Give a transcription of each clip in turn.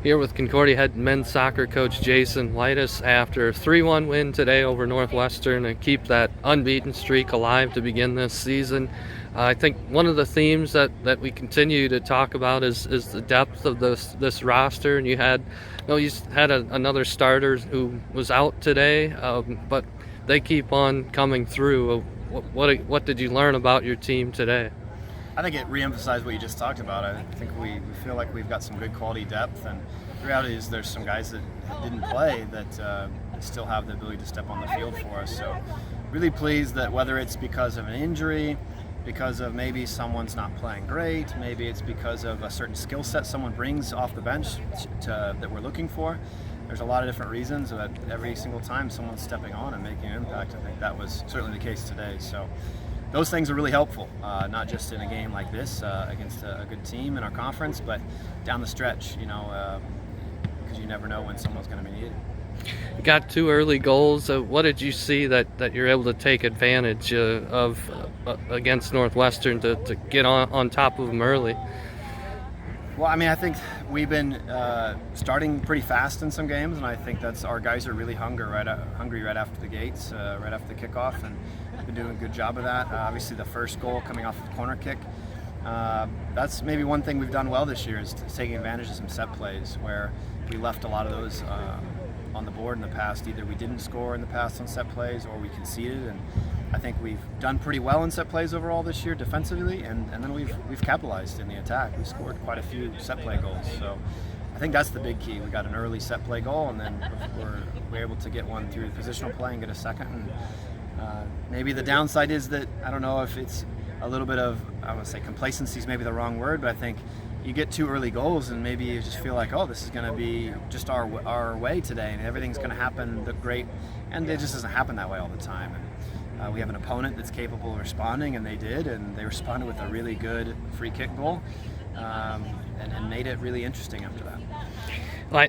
Here with Concordia head men's soccer coach Jason Weides after a 3-1 win today over Northwestern and keep that unbeaten streak alive to begin this season. I think one of the themes that we continue to talk about is the depth of this roster, and you had another starter who was out today, but they keep on coming through. What did you learn about your team today? I think it reemphasized what you just talked about. I think we feel like we've got some good quality depth, and the reality is there's some guys that didn't play that still have the ability to step on the field for us. So really pleased that whether it's because of an injury, because of maybe someone's not playing great, maybe it's because of a certain skill set someone brings off the bench that we're looking for. There's a lot of different reasons, but every single time someone's stepping on and making an impact, I think that was certainly the case today. So those things are really helpful, not just in a game like this against a good team in our conference, but down the stretch, because you never know when someone's going to be needed. You got 2 early goals. What did you see that you're able to take advantage of against Northwestern to get on top of them early? Well, I think we've been starting pretty fast in some games, and I think that's our guys are really hungry right after the gates, right after the kickoff, and we've been doing a good job of that. Obviously, the first goal coming off the corner kick, that's maybe one thing we've done well this year is taking advantage of some set plays where we left a lot of those on the board in the past. Either we didn't score in the past on set plays or we conceded, and I think we've done pretty well in set plays overall this year defensively, and then we've capitalized in the attack. We scored quite a few set play goals, so I think that's the big key. We got an early set play goal, and then we're able to get one through positional play and get a second. And maybe the downside is that I don't know if it's a little bit of, I would say complacency is maybe the wrong word, but I think you get 2 early goals and maybe you just feel like, oh, this is going to be just our way today and everything's going to happen great, and it just doesn't happen that way all the time. And we have an opponent that's capable of responding, and they did, and they responded with a really good free kick goal, and made it really interesting after that.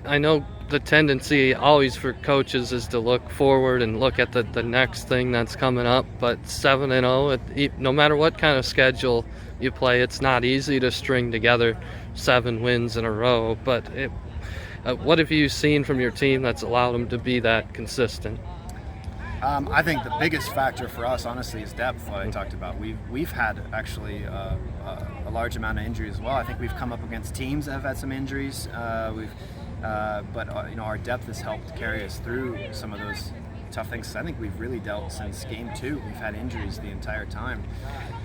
I know the tendency always for coaches is to look forward and look at the next thing that's coming up, but 7-0, no matter what kind of schedule you play, it's not easy to string together 7 wins in a row. But what have you seen from your team that's allowed them to be that consistent? I think the biggest factor for us, honestly, is depth. What I talked about. We've had actually a large amount of injuries as well. I think we've come up against teams that have had some injuries. But our depth has helped carry us through some of those tough things. I think we've really dealt since game 2. We've had injuries the entire time,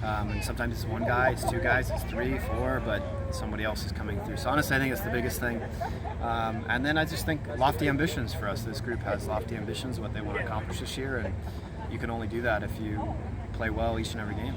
and sometimes it's 1 guy, it's 2 guys, it's 3, 4, but somebody else is coming through. So honestly, I think it's the biggest thing. And then I just think lofty ambitions for us. This group has lofty ambitions, what they want to accomplish this year, and you can only do that if you play well each and every game.